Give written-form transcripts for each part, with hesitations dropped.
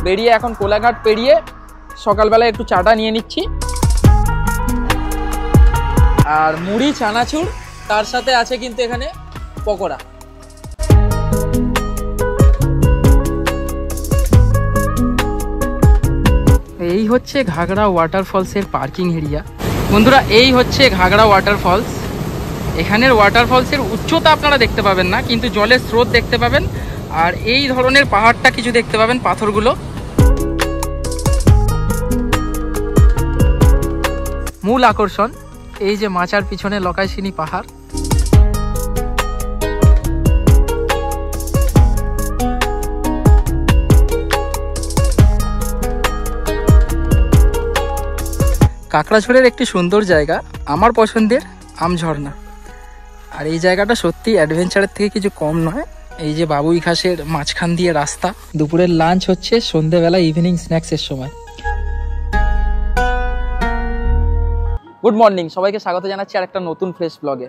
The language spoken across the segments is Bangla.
বেরিয়ে এখন কোলাঘাট পেরিয়ে সকালবেলা একটু চাটা নিয়ে নিচ্ছি, আর মুড়ি চানাচুর, তার সাথে আছে কিন্তু এখানে পকোড়া। এই হচ্ছে ঘাগড়া ওয়াটারফলসের পার্কিং এরিয়া। বন্ধুরা, এই হচ্ছে ঘাগড়া ওয়াটারফলস। এখানের ওয়াটারফলসের উচ্চতা আপনারা দেখতে পাবেন না, কিন্তু জলের স্রোত দেখতে পাবেন, আর এই ধরনের পাহাড়টা কিছু দেখতে পাবেন, পাথরগুলো। মূল আকর্ষণ এই যে মাচার পিছনে লকাইশিনি পাহাড়। কাকড়াঝোড়ের একটি সুন্দর জায়গা, আমার পছন্দের আমঝর্ণা। আর এই জায়গাটা সত্যি অ্যাডভেঞ্চারের থেকে কিছু কম নয়। এই যে বাবুই ঘাসের মাঝখান দিয়ে রাস্তা। দুপুরের লাঞ্চ হচ্ছে সন্ধ্যেবেলা, ইভিনিং স্ন্যাক্সের সময়। গুড মর্নিং, সবাইকে স্বাগত জানাচ্ছি আর একটা নতুন ফ্রেশ ব্লগে।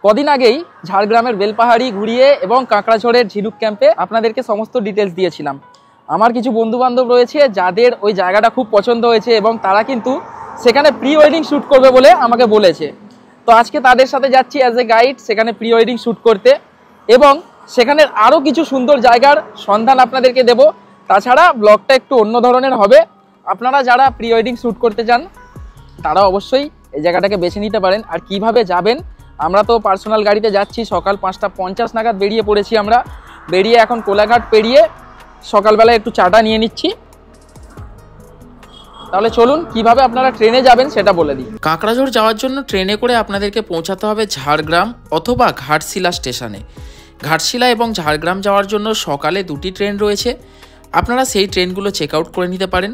কদিন আগেই ঝাড়গ্রামের বেলপাহাড়ি ঘুরিয়ে এবং কাকড়াঝোড়ের ঝিনুক ক্যাম্পে আপনাদেরকে সমস্ত ডিটেলস দিয়েছিলাম। আমার কিছু বন্ধু বান্ধব রয়েছে যাদের ওই জায়গাটা খুব পছন্দ হয়েছে এবং তারা কিন্তু সেখানে প্রি ওয়েডিং শ্যুট করবে বলে আমাকে বলেছে। তো আজকে তাদের সাথে যাচ্ছি অ্যাজ এ গাইড সেখানে প্রি ওয়েডিং শ্যুট করতে, এবং সেখানের আরও কিছু সুন্দর জায়গার সন্ধান আপনাদেরকে দেব। তাছাড়া ব্লগটা একটু অন্য ধরনের হবে। আপনারা যারা প্রি ওয়েডিং শ্যুট করতে চান তারা অবশ্যই এই জায়গাটাকে বেছে নিতে পারেন। আর কিভাবে যাবেন, আমরা তো পার্সোনাল গাড়িতে যাচ্ছি। সকাল 5:50 নাগাদ বেরিয়ে পড়েছি আমরা। বেরিয়ে এখন কোলাঘাট পেরিয়ে সকালবেলা একটু চাটা নিয়ে নিচ্ছি। তাহলে চলুন কিভাবে আপনারা ট্রেনে যাবেন সেটা বলে দিই। কাকড়াঝোড় যাওয়ার জন্য ট্রেনে করে আপনাদেরকে পৌঁছাতে হবে ঝাড়গ্রাম অথবা ঘাটশিলা স্টেশনে। ঘাটশিলা এবং ঝাড়গ্রাম যাওয়ার জন্য সকালে দুটি ট্রেন রয়েছে, আপনারা সেই ট্রেনগুলো চেক আউট করে নিতে পারেন।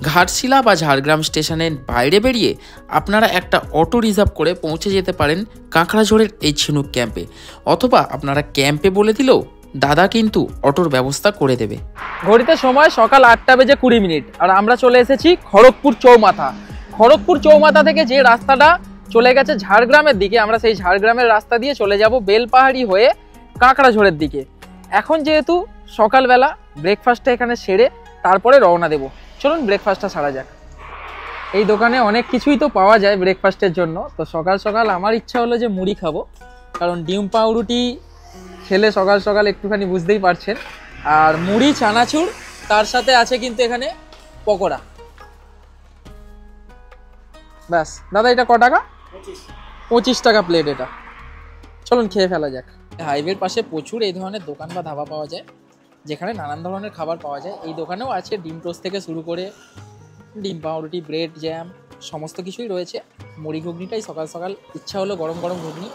ঘাটশিলা বা ঝাড়গ্রাম স্টেশনের বাইরে বেরিয়ে আপনারা একটা অটো রিজার্ভ করে পৌঁছে যেতে পারেন কাকড়াঝোড়ের এই ঝিনুক ক্যাম্পে, অথবা আপনারা ক্যাম্পে বলে দিলেও দাদা কিন্তু অটোর ব্যবস্থা করে দেবে। ঘড়িতে সময় সকাল 8:20 আর আমরা চলে এসেছি খড়গপুর চৌমাথা। খড়গপুর চৌমাথা থেকে যে রাস্তাটা চলে গেছে ঝাড়গ্রামের দিকে, আমরা সেই ঝাড়গ্রামের রাস্তা দিয়ে চলে যাব বেলপাহাড়ি হয়ে কাকড়াঝোড়ের দিকে। এখন যেহেতু সকালবেলা ব্রেকফাস্টটা এখানে সেরে তারপরে রওনা দেব। চলুন ব্রেকফাস্টটা সারা যাক। এই দোকানে অনেক কিছুই তো পাওয়া যায় ব্রেকফাস্টের জন্য। তো সকাল সকাল আমার ইচ্ছা হলো যে মুড়ি খাবো, কারণ ডিম পাউরুটি খেলে সকাল সকাল একটুখানি বুঝতেই পারছেন। আর মুড়ি চানাচুর, তার সাথে আছে কিন্তু এখানে পকোড়া। ব্যাস দাদা, এটা ক টাকা? 25 টাকা প্লেট এটা। চলুন খেয়ে ফেলা যাক। হাইওয়ের পাশে প্রচুর এই ধরনের দোকান বা ধাবা পাওয়া যায় যেখানে নানান ধরনের খাবার পাওয়া যায়। এই দোকানেও আছে ডিম টোস্ট থেকে শুরু করে ডিম পাউরুটি, ব্রেড, জ্যাম, সমস্ত কিছুই রয়েছে। মুড়ি ঘুগনিটাই সকাল সকাল ইচ্ছা হলো, গরম গরম ঘুগনি।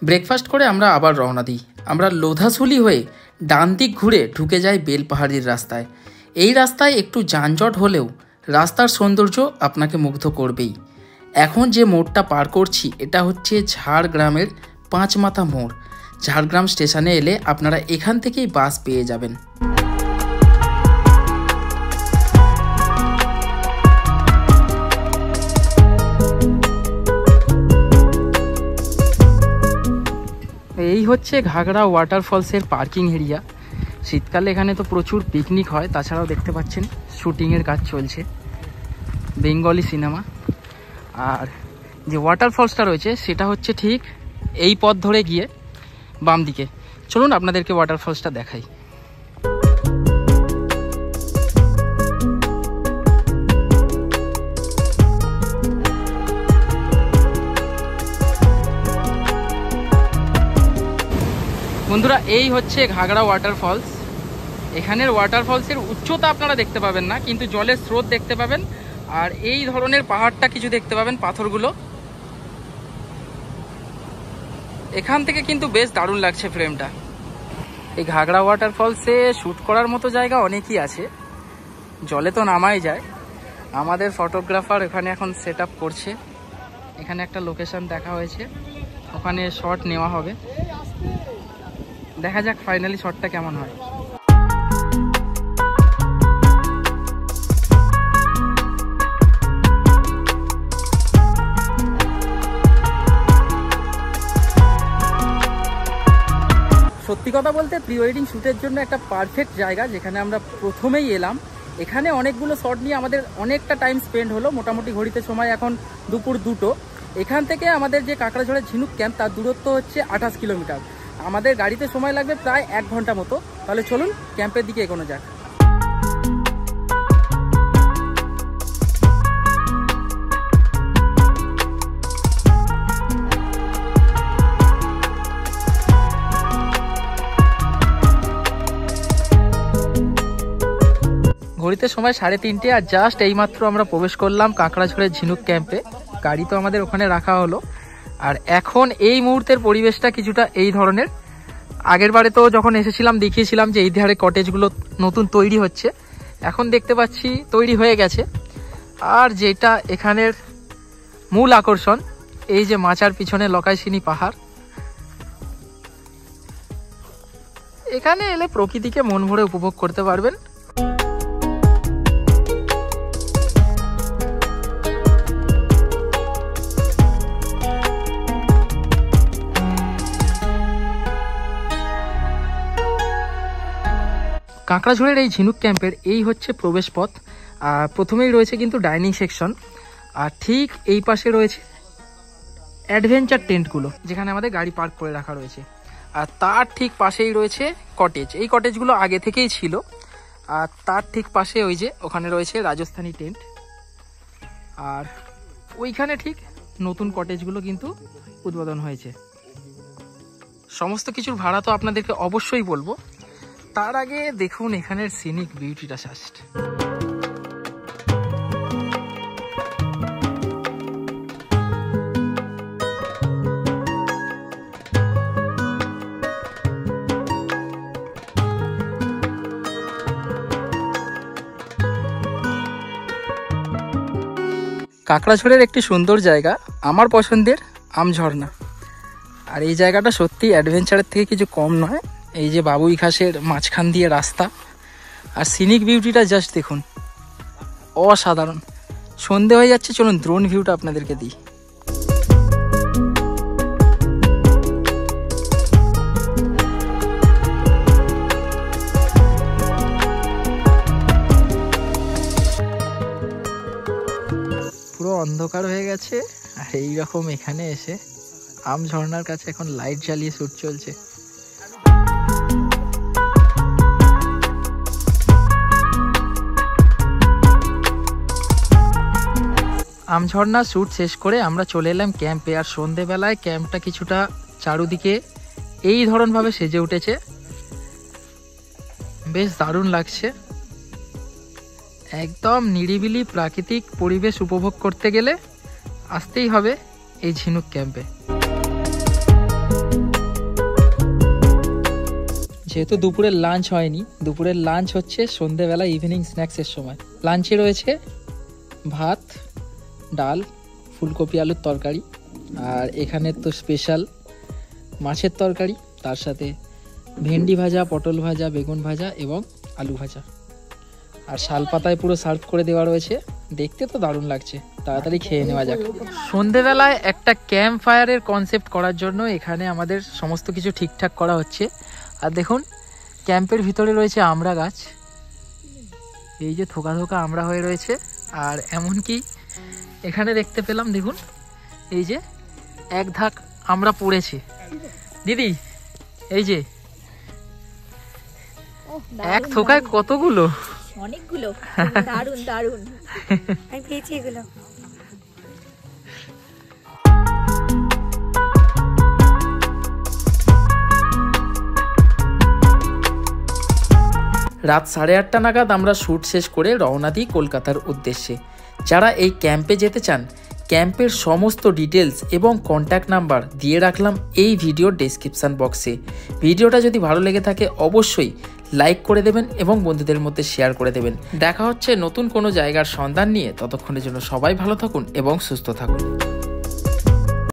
ব্রেকফাস্ট করে আমরা আবার রওনা দিই। আমরা লোধাশুলি হয়ে ডান দিক ঘুরে ঢুকে যাই বেলপাহাড়ির রাস্তায়। এই রাস্তায় একটু যানজট হলেও রাস্তার সৌন্দর্য আপনাকে মুগ্ধ করবেই। এখন যে মোড়টা পার করছি এটা হচ্ছে ঝাড়গ্রামের 5 মাথা মোড়। ঝাড়গ্রাম স্টেশনে এলে আপনারা এখান থেকেই বাস পেয়ে যাবেন। এই হচ্ছে ঘাগড়া ওয়াটারফলসের পার্কিং এরিয়া। শীতকালে এখানে তো প্রচুর পিকনিক হয়, তাছাড়াও দেখতে পাচ্ছেন শুটিংয়ের কাজ চলছে, বেঙ্গলি সিনেমা। আর যে ওয়াটারফলসটা রয়েছে সেটা হচ্ছে ঠিক এই পথ ধরে গিয়ে বাম দিকে। চলুন আপনাদেরকে ওয়াটারফলসটা দেখাই। বন্ধুরা, এই হচ্ছে ঘাগড়া ওয়াটারফলস। এখানের ওয়াটারফলসের উচ্চতা আপনারা দেখতে পাবেন না, কিন্তু জলের স্রোত দেখতে পাবেন, আর এই ধরনের পাহাড়টা কিছু দেখতে পাবেন, পাথরগুলো। এখান থেকে কিন্তু বেশ দারুণ লাগছে ফ্রেমটা। এই ঘাগড়া ওয়াটারফলসে শ্যুট করার মতো জায়গা অনেকই আছে, জলে তো নামাই যায়। আমাদের ফটোগ্রাফার এখানে এখন সেট আপ করছে। এখানে একটা লোকেশন দেখা হয়েছে, ওখানে শট নেওয়া হবে। দেখা যাক ফাইনালি শটটা কেমন হয়। সত্যি সত্যি কথা বলতে প্রি ওয়েডিং শ্যুটের জন্য একটা পারফেক্ট জায়গা, যেখানে আমরা প্রথমেই এলাম। এখানে অনেকগুলো শট নিয়ে আমাদের অনেকটা টাইম স্পেন্ড হলো। মোটামুটি ঘড়িতে সময় এখন দুপুর 2টো। এখান থেকে আমাদের যে কাঁকড়াঝোড়ের ঝিনুক ক্যাম্প, তার দূরত্ব হচ্ছে 28 কিলোমিটার। আমাদের গাড়িতে সময় লাগবে প্রায় 1 ঘন্টা মতো। তাহলে চলুন ক্যাম্পের দিকে এগোনো যাক। ঘড়িতে সময় 3:30, আর জাস্ট এইমাত্র আমরা প্রবেশ করলাম কাঁকড়াঝোড়ের ঝিনুক ক্যাম্পে। গাড়ি তো আমাদের ওখানে রাখা হলো। আর এখন এই মুহূর্তের পরিবেশটা কিছুটা এই ধরনের। আগের বারে তো যখন এসেছিলাম দেখিয়েছিলাম যে এই ধারে কটেজগুলো নতুন তৈরি হচ্ছে, এখন দেখতে পাচ্ছি তৈরি হয়ে গেছে। আর যেটা এখানের মূল আকর্ষণ, এই যে মাচার পিছনে লকাইশিনি পাহাড়। এখানে এলে প্রকৃতিকে মন ভরে উপভোগ করতে পারবেন। কাঁকড়াঝোড়ের এই ঝিনুক ক্যাম্পের এই হচ্ছে প্রবেশ পথ। প্রথমেই রয়েছে কিন্তু ডাইনিং সেকশন, আর ঠিক এই পাশে রয়েছে অ্যাডভেঞ্চার টেন্টগুলো, যেখানে আমাদের গাড়ি পার্ক করে রাখা রয়েছে। আর তার ঠিক পাশেই রয়েছে কটেজ। এই কটেজগুলো আগে থেকেই ছিল। আর তার ঠিক পাশে ওই যে ওখানে রয়েছে রাজস্থানী টেন্ট। আর ওইখানে ঠিক নতুন কটেজগুলো কিন্তু উদ্বোধন হয়েছে। সমস্ত কিছুর ভাড়া তো আপনাদেরকে অবশ্যই বলবো। তার আগে দেখুন এখানের সিনিক বিউটিটা জাস্ট। কাঁকড়াঝোড়ের একটি সুন্দর জায়গা, আমার পছন্দের আমঝর্ণা। আর এই জায়গাটা সত্যি অ্যাডভেঞ্চারের থেকে কিছু কম নয়। এই যে বাবুই ঘাসের মাঝখান দিয়ে রাস্তা, আর সিনিক বিউটিটা জাস্ট দেখুন, অসাধারণ। সন্ধে হয়ে যাচ্ছে, চলুন ড্রোন ভিউটা আপনাদেরকে দিই। পুরো অন্ধকার হয়ে গেছে, আর এইরকম এখানে এসে আমঝর্ণার কাছে এখন লাইট জ্বালিয়ে শ্যুট চলছে। আমঝর্ণা শ্যুট শেষ করে আমরা চলে এলাম ক্যাম্পে। আর সন্ধেবেলায় ক্যাম্পটা কিছুটা চারুদিকে এই ধরনভাবে সেজে উঠেছে, বেশ দারুণ লাগছে। একদম নিরিবিলি প্রাকৃতিক পরিবেশ উপভোগ করতে গেলে আসতেই হবে এই ঝিনুক ক্যাম্পে। যেহেতু দুপুরের লাঞ্চ হয়নি, দুপুরের লাঞ্চ হচ্ছে সন্ধেবেলা ইভিনিং স্ন্যাক্সের সময়। লাঞ্চে রয়েছে ভাত, ডাল, ফুলকপি আলুর তরকারি, আর এখানে তো স্পেশাল মাছের তরকারি, তার সাথে ভেন্ডি ভাজা, পটল ভাজা, বেগুন ভাজা এবং আলু ভাজা। আর শালপাতায় পুরো সার্ভ করে দেওয়া রয়েছে। দেখতে তো দারুণ লাগছে, তাড়াতাড়ি খেয়ে নেওয়া যাক। সন্ধেবেলায় একটা ক্যাম্প ফায়ারের কনসেপ্ট করার জন্য এখানে আমাদের সমস্ত কিছু ঠিকঠাক করা হচ্ছে। আর দেখুন ক্যাম্পের ভিতরে রয়েছে আমড়া গাছ, এই যে থোকা থোকা আমড়া হয়ে রয়েছে। আর এমনকি এখানে দেখতে পেলাম, দেখুন এই যে এক ধাক আমরা পড়েছে। দিদি এই যে এক থোকায় কতগুলো, অনেকগুলো, দারুন দারুন। আমি পেয়েছি এগুলো। রাত 8:30 নাগাদ আমরা শ্যুট শেষ করে রওনা দিই কলকাতার উদ্দেশ্যে। যারা এই ক্যাম্পে যেতে চান, ক্যাম্পের সমস্ত ডিটেলস এবং কন্ট্যাক্ট নাম্বার দিয়ে রাখলাম এই ভিডিওর ডেসক্রিপশান বক্সে। ভিডিওটা যদি ভালো লেগে থাকে অবশ্যই লাইক করে দেবেন এবং বন্ধুদের মধ্যে শেয়ার করে দেবেন। দেখা হচ্ছে নতুন কোনো জায়গার সন্ধান নিয়ে। ততক্ষণের জন্য সবাই ভালো থাকুন এবং সুস্থ থাকুন।